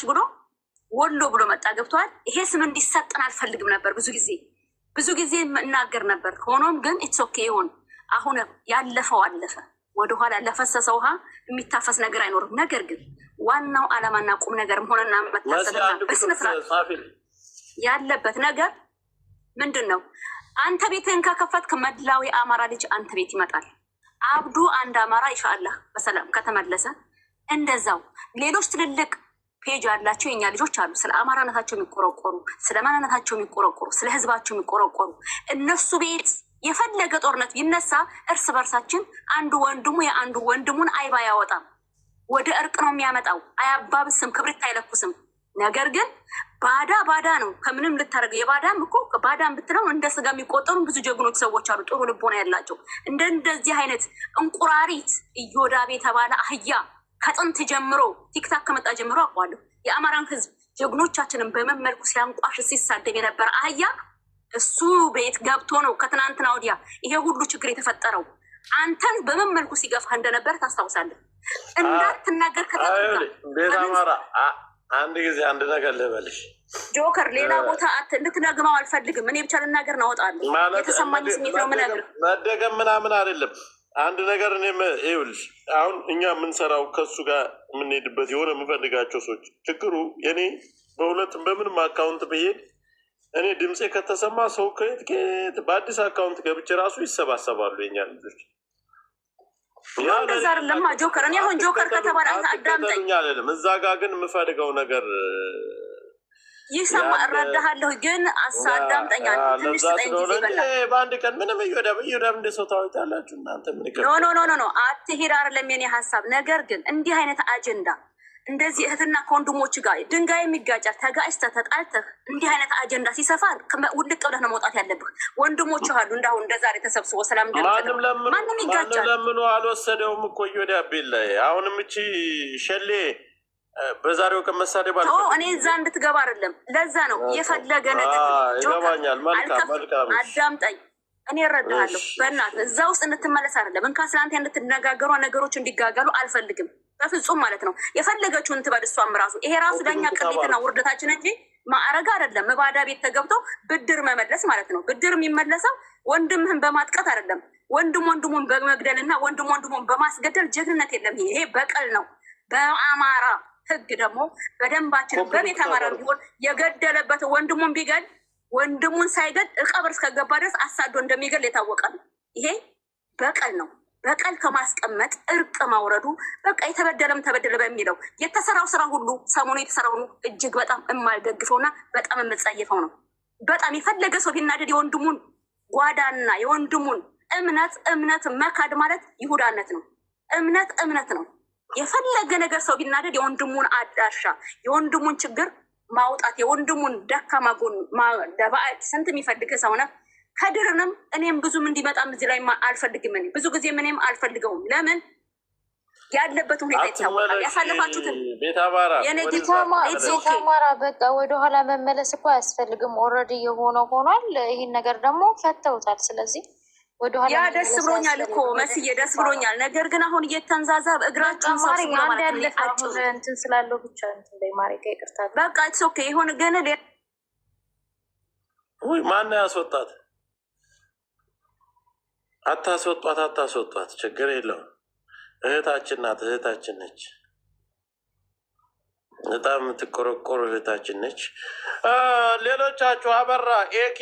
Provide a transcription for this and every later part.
ጭራሽ ብሎ ወሎ ብሎ መጣ። ገብቷል። ይሄ ስም እንዲሰጠን አልፈልግም ነበር። ብዙ ጊዜ እናገር ነበር። ሆኖም ግን ኢትስ ኦኬ ይሁን። አሁን ያለፈው አለፈ። ወደኋላ ለፈሰሰ ውሃ የሚታፈስ ነገር አይኖርም። ነገር ግን ዋናው ዓላማና ቁም ነገርም ሆነና መታሰብና በስነስርዓት ያለበት ነገር ምንድን ነው? አንተ ቤትህን ከከፈትክ መላው የአማራ ልጅ አንተ ቤት ይመጣል። አብዱ አንድ አማራ ኢንሻአላህ በሰላም ከተመለሰ እንደዛው ሌሎች ትልልቅ ፔጅ ያላቸው የኛ ልጆች አሉ። ስለ አማራነታቸው የሚቆረቆሩ፣ ስለ ማንነታቸው የሚቆረቆሩ፣ ስለ ህዝባቸው የሚቆረቆሩ እነሱ ቤት የፈለገ ጦርነት ቢነሳ እርስ በርሳችን አንዱ ወንድሙ የአንዱ ወንድሙን አይባ ያወጣም ወደ እርቅ ነው የሚያመጣው። አያባብስም፣ ክብሪት አይለኩስም። ነገር ግን ባዳ ነው። ከምንም ልታደርገው የባዳም እኮ ባዳም ብትለው እንደ ስጋ የሚቆጠሩ ብዙ ጀግኖች ሰዎች አሉ፣ ጥሩ ልቦና ያላቸው። እንደዚህ አይነት እንቁራሪት እዮዳብ የተባለ አህያ ከጥንት ጀምሮ ቲክታክ ከመጣ ጀምሮ አውቀዋለሁ። የአማራን ህዝብ ጀግኖቻችንን በመመልኩ ሲያንቋሽ ሲሳደብ የነበረ አህያ እሱ ቤት ገብቶ ነው ከትናንትና ወዲያ ይሄ ሁሉ ችግር የተፈጠረው። አንተን በመመልኩ ሲገፋ እንደነበር ታስታውሳለህ። እንዳትናገር ቤት አማራ አንድ ጊዜ አንድ ነገር ልበልሽ ጆከር፣ ሌላ ቦታ እንድትነግመው አልፈልግም። እኔ ብቻ ልናገር ነው እወጣለሁ። የተሰማኝ ስሜት ነው ምነግር፣ መደገም ምናምን አይደለም። አንድ ነገር እኔም ይኸውልሽ፣ አሁን እኛ የምንሰራው ከሱ ጋር የምንሄድበት የሆነ የምፈልጋቸው ሰዎች ችግሩ እኔ በሁለትም በምንም አካውንት ብሄድ እኔ ድምፄ ከተሰማ ሰው ከየት በአዲስ አካውንት ገብቼ ራሱ ይሰባሰባሉ የኛ ልጆች። እንደዛ አይደለማ ጆከር። እኔ አሁን ጆከር ከተባለ አዳምጠኝ አለንም። እዛ ጋር ግን የምፈልገው ነገር ይሰማ እረዳሃለሁ፣ ግን አዳምጠኝ ትንሽ ስጠኝ ጊዜ ይበላል። በአንድ ቀን ምንም እዮዳብ እንደ ሰው ታወጣላችሁ እናንተ። ምን ኖ አትሄድ አይደለም የኔ ሀሳብ። ነገር ግን እንዲህ አይነት አጀንዳ እንደዚህ እህትና ከወንድሞች ጋር ድንጋይ የሚጋጫት ተጋጭተህ ተጣልተህ እንዲህ አይነት አጀንዳ ሲሰፋ ውልቅ ብለህ ነው መውጣት ያለብህ። ወንድሞች አሉ እንዳሁን እንደዛሬ ተሰብስቦ ሰላም ማንም ይጋጫል። ለምኑ አልወሰደውም እኮ እዮዳብ ላይ አሁንም እቺ ሸሌ በዛሬው ቀን መሳደብ አለ። እኔ እዛ እንድትገባ አይደለም፣ ለዛ ነው የፈለገ ነገር ይገባኛል። መልካም አዳምጠኝ፣ እኔ እረዳሃለሁ። በእናትህ እዛ ውስጥ እንድትመለስ አይደለም። እንካ ስላንተ እንድትነጋገሩ ነገሮች እንዲጋጋሉ አልፈልግም በፍጹም ማለት ነው። የፈለገችውን ትበል እሷም ራሱ ይሄ ራሱ ለእኛ ቅሌትና ውርደታችን እንጂ ማዕረግ አይደለም። ባዳ ቤት ተገብቶ ብድር መመለስ ማለት ነው። ብድር የሚመለሰው ወንድምህን በማጥቀት አይደለም፣ ወንድሙን በመግደልና ወንድሙን በማስገደል ጀግንነት የለም። ይሄ በቀል ነው። በአማራ ህግ ደግሞ በደንባችን በቤት አማራ ቢሆን የገደለበት ወንድሙን ቢገል ወንድሙን ሳይገል ቀብር እስከገባ ድረስ አሳዶ እንደሚገል የታወቀ ነው። ይሄ በቀል ነው። በቀል ከማስቀመጥ እርቅ ማውረዱ በቃ የተበደለም ተበደለ በሚለው የተሰራው ስራ ሁሉ ሰሞኑ የተሰራው ሁሉ እጅግ በጣም የማልደግፈውና በጣም የምጸየፈው ነው። በጣም የፈለገ ሰው ቢናደድ የወንድሙን ጓዳና የወንድሙን እምነት መካድ ማለት ይሁዳነት ነው። እምነት ነው። የፈለገ ነገር ሰው ቢናደድ የወንድሙን አዳሻ የወንድሙን ችግር ማውጣት የወንድሙን ደካማ ጎን ለባዕድ ስንት የሚፈልግ ሰው ነው። ከድርንም እኔም ብዙም እንዲመጣም እዚህ ላይ አልፈልግም። እኔ ብዙ ጊዜ እኔም አልፈልገውም። ለምን ያለበት ሁኔታ ይታወቃል። ያሳለፋችሁትን ቤት አማራ በቃ ወደኋላ መመለስ እኮ አያስፈልግም። ኦልሬዲ የሆነው ሆኗል። ይህን ነገር ደግሞ ፈተውታል። ስለዚህ ያ ደስ ብሎኛል እኮ መስዬ ደስ ብሎኛል። ነገር ግን አሁን እየተንዛዛ እግራቸውን እንትን ስላለው ብቻ ማሪ ይቅርታ በቃ ኢትስ ኦኬ ይሁን። ግን ማን ያስወጣት? አታስወጧት፣ ችግር የለውም። እህታችን ናት፣ እህታችን ነች። በጣም የምትቆረቆሩ እህታችን ነች። ሌሎቻችሁ አበራ፣ ኤኬ፣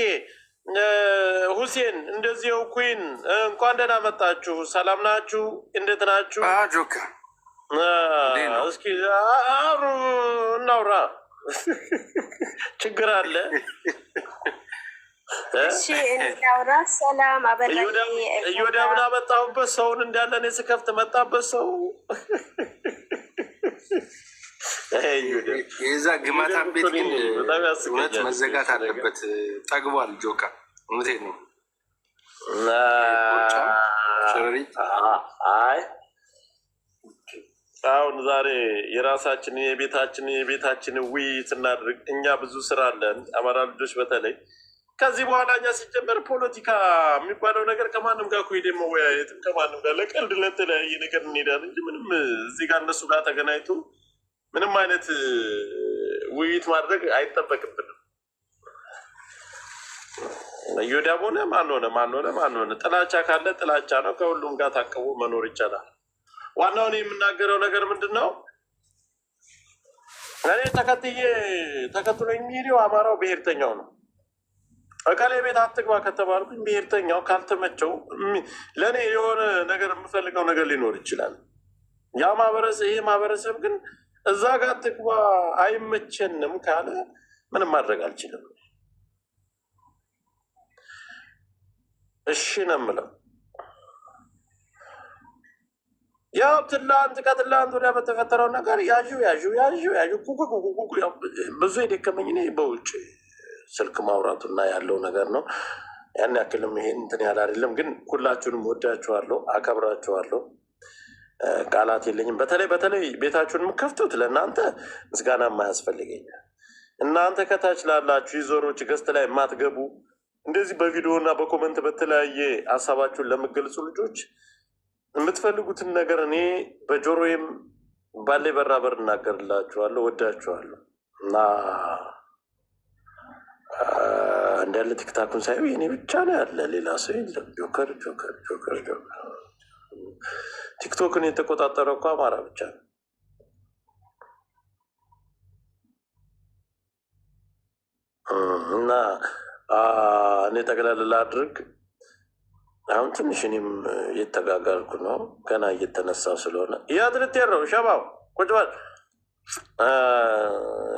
ሁሴን እንደዚው ኩን እንኳን ደህና መጣችሁ። ሰላም ናችሁ? እንዴት ናችሁ? ጆካ እስኪ አሩ እናውራ። ችግር አለ? እሺ እናውራ። ሰላም አበራ። እዮዳብን አመጣሁበት ሰውን እንዳለ እኔ ስከፍት መጣበት ሰው የዛ ግማታን ቤት ግን እውነት መዘጋት አለበት። ጠግቧል ጆካ፣ እውነቴን ነው። አይ አሁን ዛሬ የራሳችንን የቤታችንን ውይይት እናድርግ። እኛ ብዙ ስራ አለን፣ አማራ ልጆች በተለይ ከዚህ በኋላ እኛ ሲጀመር ፖለቲካ የሚባለው ነገር ከማንም ጋር ኮይዴ መወያየትም ከማንም ጋር ለቀልድ ለተለያየ ነገር እንሄዳለን እንጂ ምንም እዚህ ጋር እነሱ ጋር ተገናኝቶ ምንም አይነት ውይይት ማድረግ አይጠበቅብንም። እዮዳብ ሆነ ማን ሆነ ጥላቻ ካለ ጥላቻ ነው። ከሁሉም ጋር ታቅቦ መኖር ይቻላል። ዋናውን የምናገረው ነገር ምንድን ነው? እኔ ተከትሎ የሚሄደው አማራው ብሔርተኛው ነው። እከሌ ቤት አትግባ ከተባልኩኝ ብሔርተኛው ካልተመቸው ለእኔ የሆነ ነገር የምፈልገው ነገር ሊኖር ይችላል። ይሄ ማህበረሰብ ግን እዛ ጋር አትግባ አይመቸንም ካለ ምንም ማድረግ አልችልም። እሺ ነው የምለው። ያው ከትላንት ወዲያ በተፈጠረው ነገር ያዡ ብዙ የደከመኝ እኔ በውጭ ስልክ ማውራቱና ያለው ነገር ነው። ያን ያክልም ይሄን እንትን ያህል አይደለም። ግን ሁላችሁንም ወዳችኋለሁ፣ አከብራችኋለሁ። ቃላት የለኝም። በተለይ ቤታችሁን የምከፍቱት ለእናንተ ምስጋና የማያስፈልገኛል። እናንተ ከታች ላላችሁ ዩዘሮች ገስት ላይ የማትገቡ እንደዚህ በቪዲዮ እና በኮመንት በተለያየ ሀሳባችሁን ለምገልጹ ልጆች የምትፈልጉትን ነገር እኔ በጆሮዬም ባሌ በራበር እናገርላችኋለሁ። ወዳችኋለሁ እና እንዳለ ቲክታኩን ሳይ የኔ ብቻ ነው ያለ፣ ሌላ ሰው የለም። ጆከር ቲክቶክን የተቆጣጠረው እኮ አማራ ብቻ ነው። እና እኔ ጠቅላላ ላድርግ። አሁን ትንሽ እኔም እየተጋጋልኩ ነው፣ ገና እየተነሳው ስለሆነ እያትልቴር ነው። ሸባው ቁጭ በል።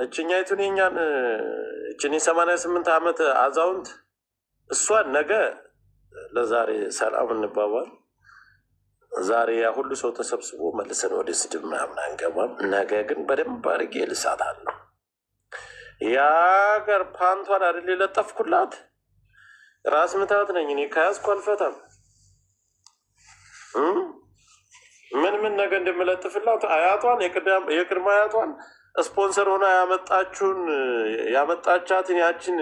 እችኛይቱን የኛን እችን 88 ዓመት አዛውንት እሷን ነገ ለዛሬ ሰላም እንባባል። ዛሬ ያ ሁሉ ሰው ተሰብስቦ መልሰን ወደ ስድብ ምናምን አንገባም። ነገ ግን በደንብ አድርጌ ልሳታለሁ። የሀገር ፓንቷን አይደል የለጠፍኩላት። ራስ ምታት ነኝ እኔ፣ ከያዝኩ አልፈታም። ምን ነገ እንደምለጥፍላት አያቷን የቅድመ አያቷን ስፖንሰር ሆና ያመጣቻትን ያችን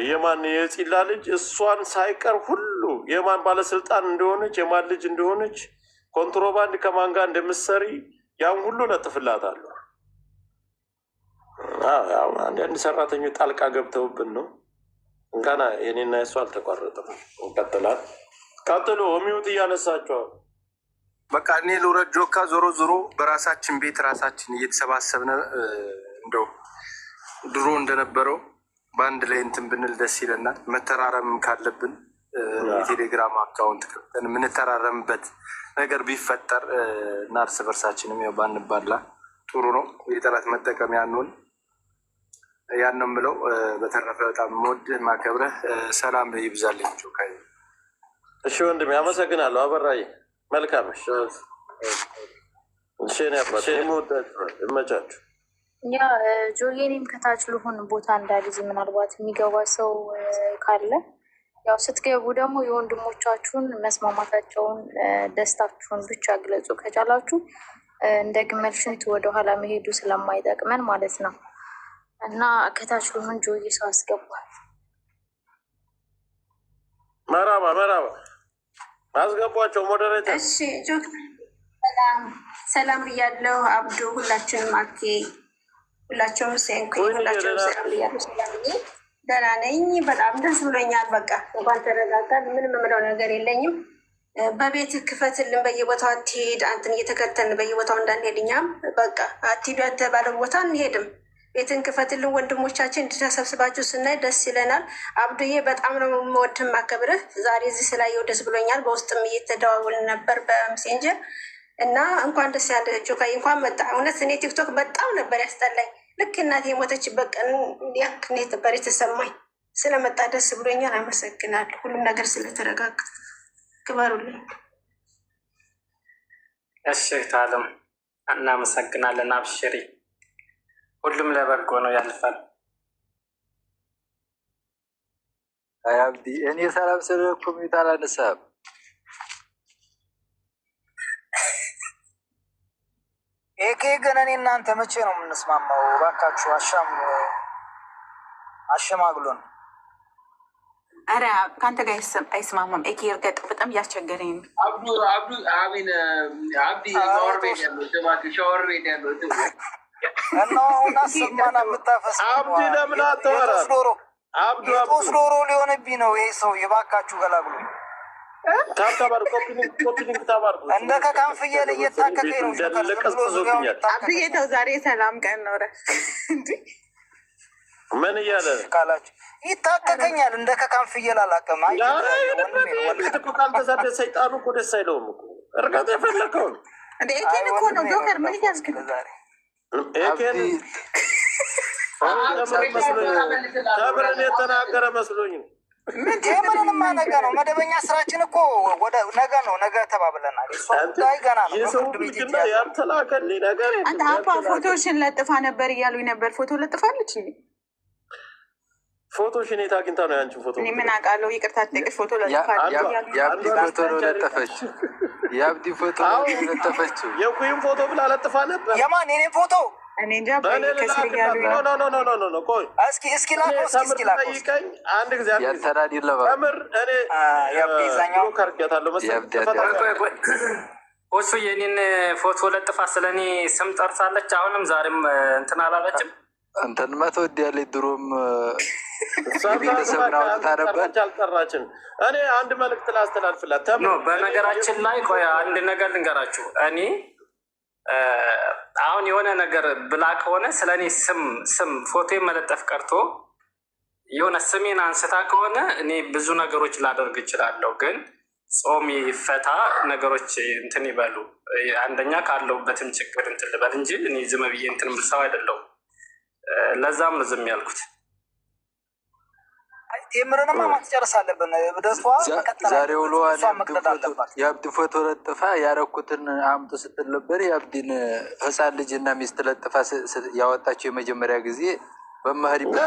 የማን የፂላ ልጅ እሷን ሳይቀር ሁሉ የማን ባለስልጣን እንደሆነች የማን ልጅ እንደሆነች ኮንትሮባንድ ከማን ጋር እንደምትሰሪ ያን ሁሉ ለጥፍላታለሁ። አንዳንድ ሰራተኞች ጣልቃ ገብተውብን ነው። እንካና የኔና የእሷ አልተቋረጠም። ይቀጥላል። ቀጥሎ ሚውት እያነሳቸዋል። በቃ እኔ ልውረድ ጆካ። ዞሮ በራሳችን ቤት ራሳችን እየተሰባሰብን እንደው ድሮ እንደነበረው በአንድ ላይ እንትን ብንል ደስ ይለናል። መተራረም ካለብን የቴሌግራም አካውንት ከፍተን የምንተራረምበት ነገር ቢፈጠር እና እርስ በርሳችንም ያው ባንባላ ጥሩ ነው። የጠላት መጠቀሚያ አንሆን። ያን ነው የምለው። በተረፈ በጣም የምወድህ ማከብረህ፣ ሰላም ይብዛልኝ ጆካ። እሺ ወንድሜ አመሰግናለሁ። አበራዬ መልካም ይመቻችሁ። ያ ጆዬኔም ከታች ልሆን ቦታ እንዳልይዝ ምናልባት የሚገባ ሰው ካለ ያው ስትገቡ ደግሞ የወንድሞቻችሁን መስማማታቸውን ደስታችሁን ብቻ ግለጹ። ከቻላችሁ እንደ ግመል ሽንት ወደኋላ መሄዱ ስለማይጠቅመን ማለት ነው። እና ከታች ልሆን ጆዬ ሰው አስገባል። መራባ አስገቧቸው ሞዴሬተር። እሺ ጆክ ሰላም ብያለሁ። አብዱ ሁላችንም አኬ ሁላቸውም ሴንኩ ሁላቸውም ሰላም ብያለሁ። ሰላም ደህና ነኝ። በጣም ደስ ብሎኛል። በቃ እንኳን ተረጋጋል። ምንም የምለው ነገር የለኝም። በቤት ክፈትልን፣ በየቦታው አትሄድ፣ አንተን እየተከተልን በየቦታው እንዳንሄድ እኛም በቃ አትሄዱ ያተባለ ቦታ አንሄድም። ቤትን ክፈትልን፣ ወንድሞቻችን እንድታሰብስባችሁ ስናይ ደስ ይለናል። አብዱዬ በጣም ነው የምወድህ ማከብርህ። ዛሬ እዚህ ስላየው ደስ ብሎኛል። በውስጥም እየተደዋወልን ነበር በሜሴንጀር እና እንኳን ደስ ያለ ጆካዬ፣ እንኳን መጣ። እውነት እኔ ቲክቶክ በጣም ነበር ያስጠላኝ። ልክ እናቴ የሞተችበት ቀን ያክል ነበር የተሰማኝ። ስለመጣ ደስ ብሎኛል። አመሰግናለሁ። ሁሉም ነገር ስለተረጋጋ ክበሩልኝ። እሺ ታለም እናመሰግናለን። አብሽሪ፣ ሁሉም ለበጎ ነው፣ ያልፋል። አብዲ እኔ ሰላም ስለ ኮሚቴ አላነሳም። ኤኬ ግን እኔ እናንተ መቼ ነው የምንስማማው? እባካችሁ አሸማግሎን። አረ ከአንተ ጋር አይስማማም። ኤኬ እርገጥ በጣም እያስቸገረኝ ነው። አብዲ ሻወር ቤት ያለው እና አሁን አሰማና የምታፈስ አብዲ ለምን አትወራም? አብዱ የጦስ ዶሮ ሊሆንብኝ ነው ይሄ ሰው። የባካችሁ ገላግሉ። ታባር ኮፒሊንግ ታባር እንደ ከካም ፍየል እየታከከኝ ነው። አብዬ ተው፣ ዛሬ ሰላም ቀን ነው። እንዴ ምን እያለ ካላችሁ ይታከከኛል። እንደ ከካም ፍየል አላውቅም። ካልተሳደ ሰይጣኑ እኮ ደስ አይለውም እኮ እርጋጥ የፈለከውን እንደ ኤኬን እኮ ነው ጆከር። ምን እያዝክል ኤኬን ተምርን የተናገረ መስሎኝ ነው። ምንማ ነገ ነው መደበኛ ስራችን እኮ ወደ ነገ ነው። ነገ ተባብለናል። እሷ ጉዳይ ገና ነው። የሰው ልጅና ያልተላከልኝ ነገር አንተ አባ ፎቶሽን ለጥፋ ነበር እያሉኝ ነበር። ፎቶ ለጥፋለች እንዴ? ፎቶሽን የት አግኝታ ነው ያንቺን ፎቶ? እኔ ምን አውቃለሁ። ይቅርታ ጠቅሽ ፎቶ ለጥፋለች። የአብዲ ፎቶ ነው ለጠፈችው። የአብዲ ፎቶ ለጠፈችው። የኩይም ፎቶ ብላ ለጥፋ ነበር። የማን የኔ ፎቶ? እኔ እንጃ ከስር ያሉ ኖ ቆይ እስኪ ጠይቀኝ አንድ ጊዜ ምር እኔ ከርገታለሁ እሱ የኔን ፎቶ ለጥፋ ስለኔ ስም ጠርሳለች። አሁንም ዛሬም እንትን አላለችም። አንተንማ ትወዳለች። ድሮም ቤተሰብን አውጥታ ነበር። አልጠራችን። እኔ አንድ መልዕክት ላስተላልፍላት። በነገራችን ላይ ቆይ አንድ ነገር ልንገራችሁ። እኔ አሁን የሆነ ነገር ብላ ከሆነ ስለ እኔ ስም ፎቶ መለጠፍ ቀርቶ የሆነ ስሜን አንስታ ከሆነ እኔ ብዙ ነገሮች ላደርግ እችላለሁ። ግን ጾም ይፈታ፣ ነገሮች እንትን ይበሉ። አንደኛ ካለሁበትም ችግር እንትን ልበል እንጂ እኔ ዝም ብዬ እንትን የምል ሰው አይደለሁም። ለዛም ነው ዝም ያልኩት። ቴምርንማ ማትጨርስ አለብን። ዛሬ ውሎዋን የአብዲ ፎቶ ለጥፋ ያረኩትን አምጡ ስትል ነበር። የአብዲን ህፃን ልጅና ሚስት ለጥፋ ያወጣቸው የመጀመሪያ ጊዜ በመህሪበት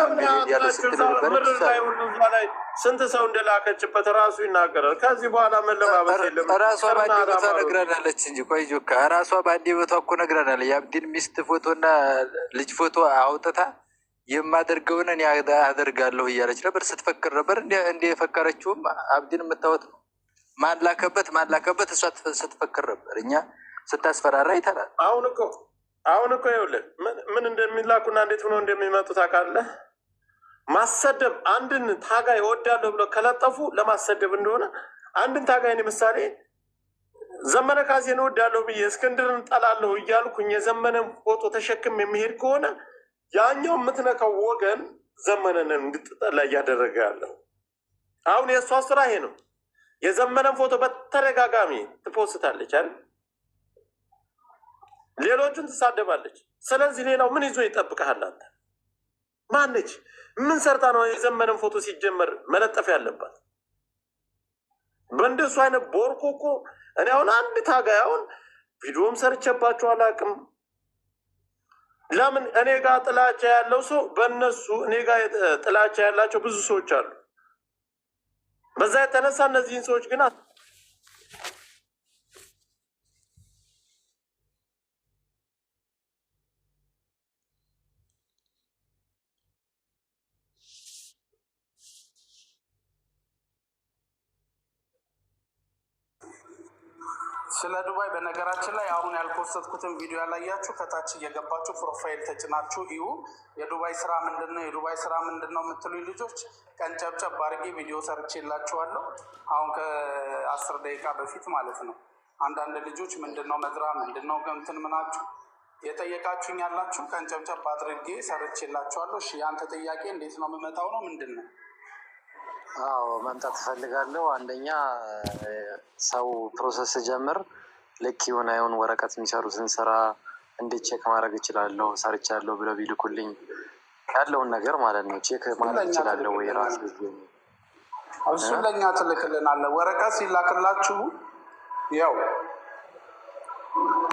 ያለ ስትል ነበር። ስንት ሰው እንደላከችበት ራሱ ይናገራል። ከዚህ በኋላ መለባበስ የለም። ራሷ በአንዴ ቦቷ ነግራናለች እንጂ ቆይ ጆካ፣ ራሷ በአንዴ ቦቷ እኮ ነግራናለች። የአብዲን ሚስት ፎቶና ልጅ ፎቶ አውጥታ የማደርገውን እኔ አደርጋለሁ እያለች ነበር፣ ስትፈክር ነበር። እንደ የፈከረችውም አብዲን የምታወት ነው። ማላከበት እሷ ስትፈክር ነበር። እኛ ስታስፈራራ ይተላል። አሁን እኮ ይኸውልህ ምን እንደሚላኩና እንዴት ሆኖ እንደሚመጡ ታውቃለህ? ማሰደብ አንድን ታጋይ እወዳለሁ ብሎ ከለጠፉ ለማሰደብ እንደሆነ አንድን ታጋይ ምሳሌ ዘመነ ካሴን እወዳለሁ ብዬ እስክንድርን ጠላለሁ እያልኩኝ የዘመነን ፎቶ ተሸክም የሚሄድ ከሆነ ያኛው የምትነካው ወገን ዘመነን እንድትጠላ እያደረገ ያለው አሁን የእሷ ስራ ይሄ ነው። የዘመነን ፎቶ በተደጋጋሚ ትፖስታለች አይደል? ሌሎቹን ትሳደባለች። ስለዚህ ሌላው ምን ይዞ ይጠብቀሃል? አንተ ማነች? ምን ሰርታ ነው የዘመነን ፎቶ ሲጀመር መለጠፍ ያለባት? በእንደሱ አይነት ቦርኮ እኮ እኔ አሁን አንድ ታጋይ አሁን ቪዲዮም ሰርቼባቸው አላውቅም። ለምን እኔ ጋር ጥላቻ ያለው ሰው በእነሱ እኔ ጋር ጥላቻ ያላቸው ብዙ ሰዎች አሉ። በዛ የተነሳ እነዚህን ሰዎች ግን ስለ ዱባይ በነገራችን ላይ አሁን ያልፖስተትኩትን ቪዲዮ ያላያችሁ ከታች እየገባችሁ ፕሮፋይል ተጭናችሁ እዩ። የዱባይ ስራ ምንድን ነው የምትሉ ልጆች ቀንጨብጨብ አድርጌ ቪዲዮ ሰርቼላችኋለሁ። አሁን ከ10 ደቂቃ በፊት ማለት ነው። አንዳንድ ልጆች ምንድነው መዝራ ምንድነው እንትን ምናችሁ የጠየቃችሁኝ ያላችሁ ቀንጨብጨብ አድርጌ ሰርቼላችኋለሁ። እሺ ያንተ ጥያቄ እንዴት ነው የምመጣው ነው ምንድን ነው? አዎ መምጣት እፈልጋለሁ። አንደኛ ሰው ፕሮሰስ ጀምር ልክ የሆነ ወረቀት የሚሰሩትን ስራ እንዴት ቼክ ማድረግ እችላለሁ? ሰርቻለሁ ብለው ቢልኩልኝ ያለውን ነገር ማለት ነው ቼክ ማድረግ እችላለሁ ወይ? ራስ እሱን ለእኛ ትልክልናለህ። ወረቀት ሲላክላችሁ ያው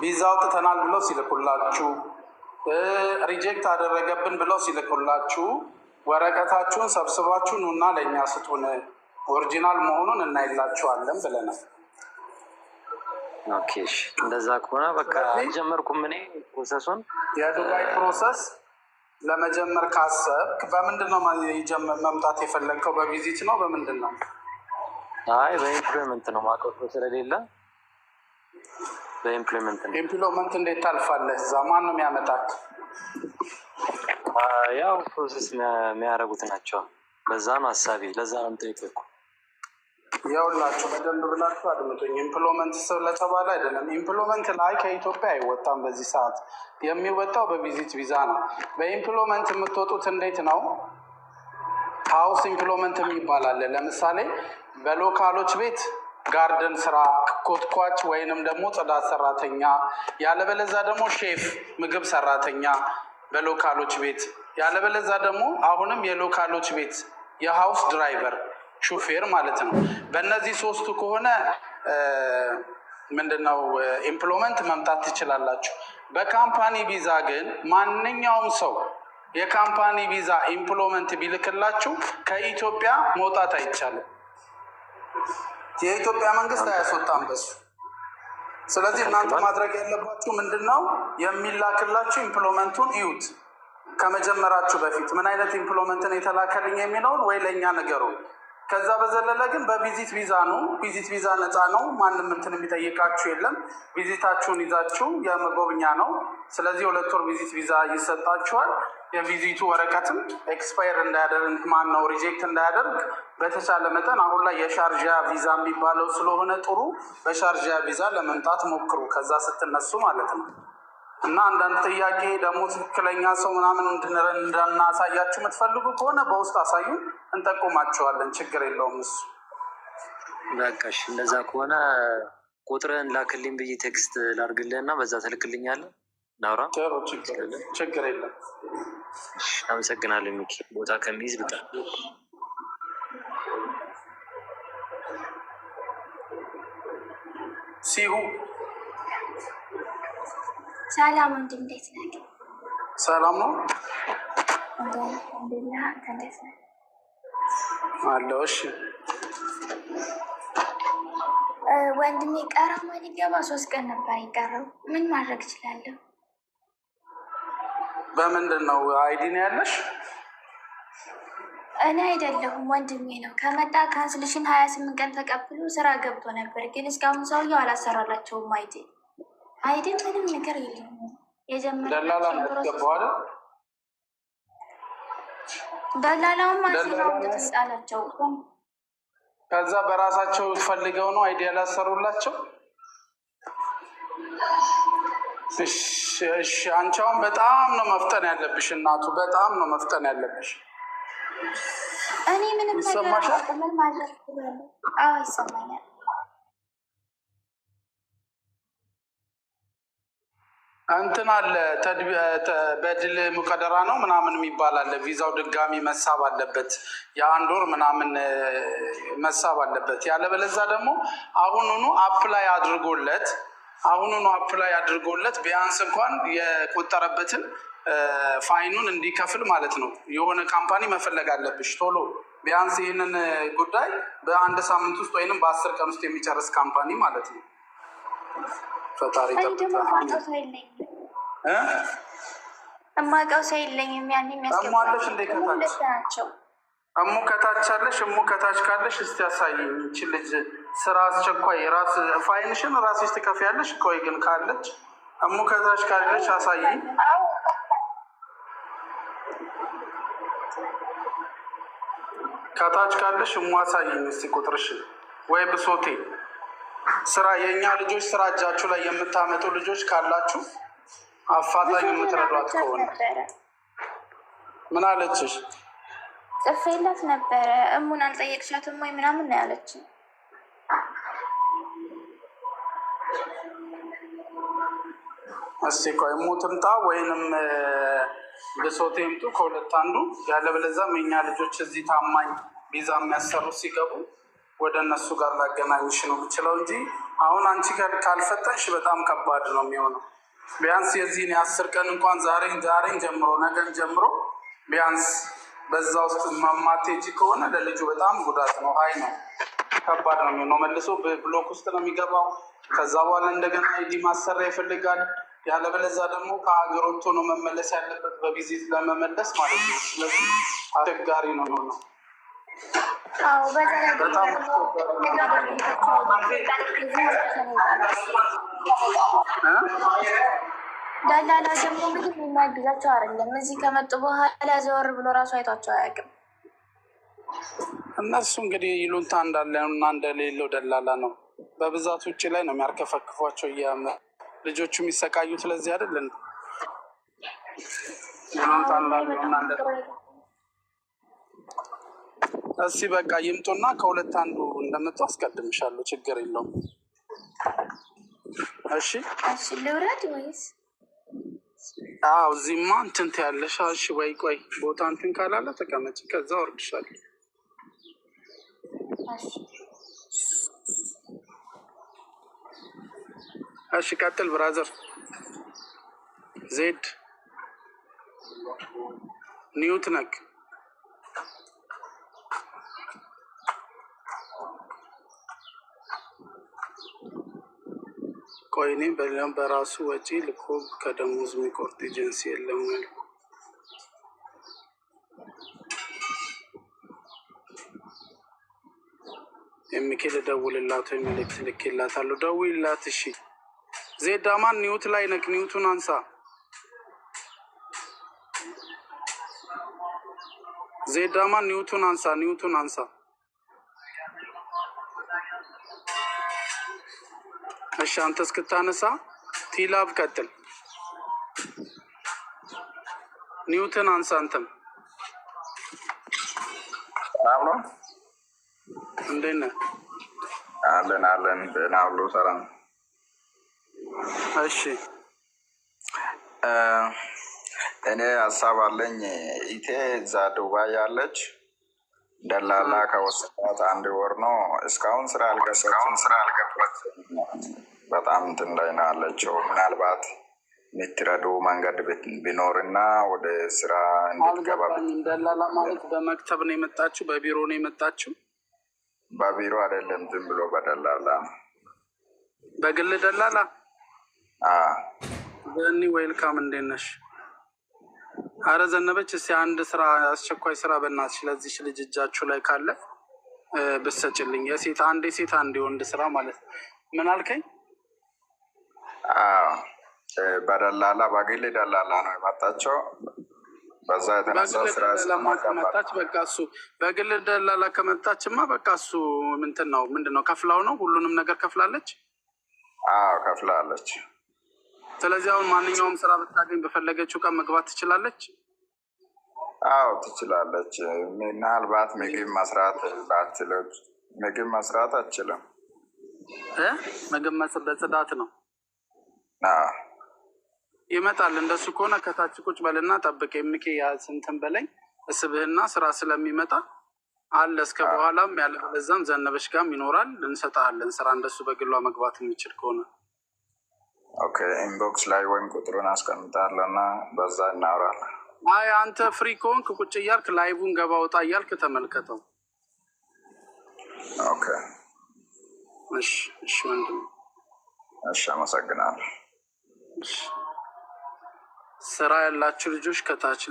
ቪዛ አውጥተናል ብለው ሲልኩላችሁ፣ ሪጀክት አደረገብን ብለው ሲልኩላችሁ ወረቀታችሁን ሰብስባችሁ ኑና ለእኛ ስጡን፣ ኦሪጂናል መሆኑን እናይላችኋለን ብለናል። ኦኬ እንደዛ ከሆነ በቃ አልጀመርኩም እኔ ፕሮሰሱን። የዱባይ ፕሮሰስ ለመጀመር ካሰብክ በምንድን ነው መምጣት የፈለግከው? በቪዚት ነው በምንድን ነው? አይ በኢምፕሎይመንት ነው። ማውቀው ስለሌለ በኢምፕሎይመንት ነው። ኢምፕሎይመንት እንዴት ታልፋለህ? እዛ ማን ነው የሚያመጣክ? ያው ፕሮሰስ የሚያደርጉት ናቸው። በዛ ነው ሀሳቤ። ለዛ ነው የምጠይቀው። ያውላችሁ በደንብ ብላችሁ አድምጡኝ። ኢምፕሎመንት ስለተባለ አይደለም። ኢምፕሎመንት ላይ ከኢትዮጵያ አይወጣም። በዚህ ሰዓት የሚወጣው በቪዚት ቪዛ ነው። በኢምፕሎመንት የምትወጡት እንዴት ነው? ሀውስ ኢምፕሎመንት የሚባል አለ። ለምሳሌ በሎካሎች ቤት ጋርደን ስራ፣ ኮትኳች ወይንም ደግሞ ጽዳት ሰራተኛ፣ ያለበለዛ ደግሞ ሼፍ ምግብ ሰራተኛ በሎካሎች ቤት፣ ያለበለዛ ደግሞ አሁንም የሎካሎች ቤት የሀውስ ድራይቨር ሹፌር ማለት ነው። በእነዚህ ሶስቱ ከሆነ ምንድነው ኢምፕሎመንት መምጣት ትችላላችሁ። በካምፓኒ ቪዛ ግን ማንኛውም ሰው የካምፓኒ ቪዛ ኢምፕሎመንት ቢልክላችሁ ከኢትዮጵያ መውጣት አይቻልም። የኢትዮጵያ መንግስት አያስወጣም በሱ። ስለዚህ እናንተ ማድረግ ያለባችሁ ምንድነው የሚላክላችሁ ኢምፕሎመንቱን እዩት። ከመጀመራችሁ በፊት ምን አይነት ኢምፕሎመንትን የተላከልኝ የሚለውን ወይ ለእኛ ነገሩን። ከዛ በዘለለ ግን በቪዚት ቪዛ ነው። ቪዚት ቪዛ ነፃ ነው። ማንም እንትን የሚጠይቃችሁ የለም። ቪዚታችሁን ይዛችሁ የመጎብኛ ነው። ስለዚህ 2 ወር ቪዚት ቪዛ ይሰጣችኋል። የቪዚቱ ወረቀትም ኤክስፓየር እንዳያደርግ ማን ነው ሪጀክት እንዳያደርግ በተቻለ መጠን አሁን ላይ የሻርጃ ቪዛ የሚባለው ስለሆነ ጥሩ በሻርጃ ቪዛ ለመምጣት ሞክሩ፣ ከዛ ስትነሱ ማለት ነው። እና አንዳንድ ጥያቄ ደግሞ ትክክለኛ ሰው ምናምን እንዳናሳያችሁ የምትፈልጉ ከሆነ በውስጥ አሳዩ፣ እንጠቁማችኋለን። ችግር የለውም እሱ። በቃሽ፣ እንደዛ ከሆነ ቁጥርህን ላክልኝ ብዬ ቴክስት ላድርግልህ እና በዛ ትልክልኛለህ። ናውራ ችግር የለም። አመሰግናለሁ ሚኪ። ቦታ ከሚይዝ ብጣ ሲሁ ሰላም ወንድም፣ እንዴት ነህ? ሰላም ነው አለው። እሺ ወንድሜ ቀረማ ሊገባ 3 ቀን ነበር የቀረው። ምን ማድረግ እችላለሁ? በምንድን ነው አይዲ ነው ያለሽ? እኔ አይደለሁም ወንድሜ ነው። ከመጣ ካንስልሽን 28 ቀን ተቀብሎ ስራ ገብቶ ነበር፣ ግን እስካሁን ሰውየው አላሰራላቸውም። አይዲ ምንም ነገር የለም። ደላላ ነው ያስገባው አይደል? ደላላውን ማስላቸው ከዛ በራሳቸው ፈልገው ነው አይዲ ያላሰሩላቸው። እሺ አንቺ አሁን በጣም ነው መፍጠን ያለብሽ እናቱ፣ በጣም ነው መፍጠን ያለብሽ። እኔ ምንም ይሰማሻል? ማለት አዎ ይሰማኛል። እንትን አለ በድል ሙቀደራ ነው ምናምን የሚባል አለ። ቪዛው ድጋሚ መሳብ አለበት፣ የ1 ወር ምናምን መሳብ አለበት። ያለበለዛ ደግሞ አሁኑኑ አፕላይ አድርጎለት ቢያንስ እንኳን የቆጠረበትን ፋይኑን እንዲከፍል ማለት ነው። የሆነ ካምፓኒ መፈለግ አለብሽ ቶሎ። ቢያንስ ይህንን ጉዳይ በ1 ሳምንት ውስጥ ወይንም በ10 ቀን ውስጥ የሚጨርስ ካምፓኒ ማለት ነው። ፈጣሪ እማውቀው ሰው የለኝም። ያን የሚያስገባለሽ እንደ ከታቸው እሙ ከታች አለሽ። እሙ ከታች ካለሽ እስቲ ያሳየኝ። ይቺ ልጅ ስራ አስቸኳይ ራስ ፋይንሽን ራስሽ ትከፍያለሽ። ቆይ ግን ካለች እሙ ከታች ካለሽ አሳየኝ። ከታች ካለሽ እሙ አሳየኝ እስቲ ቁጥርሽን ወይ ብሶቴ ስራ የእኛ ልጆች ስራ እጃችሁ ላይ የምታመጡ ልጆች ካላችሁ አፋጣኝ የምትረዷት ከሆነ ምን አለችሽ? ጽፌላት ነበረ። እሙን አልጠየቅሻትም ወይ ምናምን ነው ያለችኝ። እስቲ ቆይ እሙ ትምጣ ወይንም ብሶቴ ይምጡ፣ ከሁለት አንዱ። ያለበለዚያም የእኛ ልጆች እዚህ ታማኝ ቪዛ የሚያሰሩ ሲገቡ ወደ እነሱ ጋር ላገናኝሽ ነው የምችለው እንጂ አሁን አንቺ ጋር ካልፈጠንሽ በጣም ከባድ ነው የሚሆነው። ቢያንስ የዚህን የ10 ቀን እንኳን ዛሬን ጀምሮ ነገን ጀምሮ ቢያንስ በዛ ውስጥ ማማቴጂ ከሆነ ለልጁ በጣም ጉዳት ነው። ሀይ ነው፣ ከባድ ነው የሚሆነው። መልሶ በብሎክ ውስጥ ነው የሚገባው። ከዛ በኋላ እንደገና አይዲ ማሰሪያ ይፈልጋል። ያለበለዛ ደግሞ ከሀገር ወጥቶ ነው መመለስ ያለበት በቪዚት ለመመለስ ማለት ነው። ስለዚህ አስቸጋሪ ነው ነው ደላላ ደግሞ እንግዲህ የሚያግዛቸው አይደለም። እዚህ ከመጡ በኋላ ዘወር ብሎ ራሱ አይቷቸው አያውቅም። እነሱ እንግዲህ ይሉንታ እንዳለና እንደሌለው ደላላ ነው። በብዛት ውጭ ላይ ነው የሚያርከፈክፏቸው። ልጆቹ የሚሰቃዩት ለዚህ አይደለን። ይሉንታ እንዳለና እስኪ በቃ ይምጡና ከሁለት አንዱ እንደመጡ አስቀድምሻለሁ። ችግር የለውም። እሺ ልውረድ ወይስ? አዎ እዚህማ እንትን ትያለሽ። እሺ ወይ ቆይ ቦታ እንትን ካላለ ተቀመጭ፣ ከዛ ወርድሻለሁ። እሺ ቀጥል ብራዘር። ዜድ ኒውት ነክ ቆይ እኔ በራሱ ወጪ ልኮ ከደሞዝ የሚቆርጥ ኤጀንሲ የለም አለ። የሚኬል ደውልላት ወይ መልዕክት ልኬላታለሁ። ደውይላት። እሺ ዜድ አማን ኒውት ላይ ነክ፣ ኒውቱን አንሳ። ዜድ አማን ኒውቱን አንሳ፣ ኒውቱን አንሳ። እሺ አንተ እስክታነሳ ቲላብ ቀጥል። ኒውተን አንሳ። አንተም ሰላም ነው? እንዴት ነህ? አለን አለን። ደህና ሁሉ ሰላም። እሺ እኔ ሀሳብ አለኝ። ኢቴ እዛ ዱባይ ያለች ደላላ ከወሰዳት 1 ወር ነው። እስካሁን ስራ አልገባችም። በጣም እንትን ላይ ነው ያለችው። ምናልባት የምትረዱ መንገድ ቢኖርና ወደ ስራ እንድትገባ። ደላላ ማለት በመክተብ ነው የመጣችው? በቢሮ ነው የመጣችው? በቢሮ አይደለም፣ ዝም ብሎ በደላላ ነው። በግል ደላላ? በኒ ዌልካም፣ እንዴት ነሽ? አረ ዘነበች፣ እስኪ አንድ ስራ፣ አስቸኳይ ስራ በእናትሽ ለዚች ልጅ እጃችሁ ላይ ካለ ብትሰጭልኝ። የሴት አንድ የሴት አንድ የወንድ ስራ ማለት ነው። ምን አልከኝ? በደላላ በግል ደላላ ነው የመጣቸው። በዛ የተነሳ ስራ ከመጣች በቃ እሱ በግል ደላላ ከመጣችማ በቃ እሱ ምንድን ነው ከፍላው ነው ሁሉንም ነገር ከፍላለች። ከፍላለች። ስለዚህ አሁን ማንኛውም ስራ ብታገኝ በፈለገችው ቀን መግባት ትችላለች። ትችላለች። ምናልባት ምግብ መስራት ባትችልም፣ ምግብ መስራት አትችልም። ምግብ በጽዳት ነው ይመጣል። እንደሱ ከሆነ ከታች ቁጭ በልና ጠብቅ። የሚኬ ስንትን በለኝ እስብህና ስራ ስለሚመጣ አለ እስከ በኋላም ያለ በዛም ዘነበሽ ጋርም ይኖራል፣ እንሰጣለን ስራ እንደሱ በግሏ መግባት የሚችል ከሆነ። ኦኬ ኢንቦክስ ላይ ወይም ቁጥሩን አስቀምጣለሁ እና በዛ እናወራለን። አይ አንተ ፍሪ ከሆንክ ቁጭ እያልክ ላይቡን ገባ ወጣ እያልክ ተመልከተው። ኦኬ እሺ ወንድም። እሺ አመሰግናለሁ። ስራ ያላችሁ ልጆች ከታች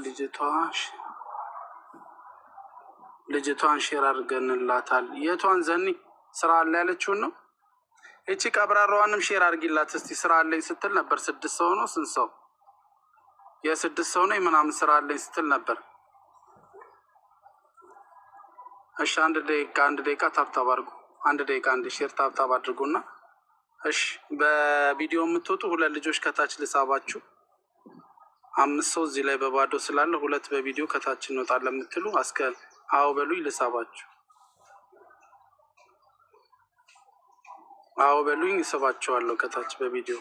ልጅቷን ሼር አድርገንላታል። የቷን ዘኒ ስራ አለ ያለችውን ነው። እቺ ቀብራራዋንም ሼር አድርጊላት እስቲ። ስራ አለኝ ስትል ነበር። 6 ሰው ነው ስንት ሰው? የ6 ሰው ነው ምናምን ስራ አለኝ ስትል ነበር። እሺ አንድ ደቂቃ ታብታብ አድርጉ። 1 ደቂቃ አንድ ሼር ታብታብ አድርጉና እሺ። በቪዲዮ የምትወጡ 2 ልጆች ከታች ልሳባችሁ። 5 ሰው እዚህ ላይ በባዶ ስላለ 2 በቪዲዮ ከታች እንወጣለን የምትሉ አዎ በሉኝ ልሳባችሁ። አዎ በሉኝ እሰባቸዋለሁ ከታች በቪዲዮ።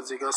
እዚህ ጋር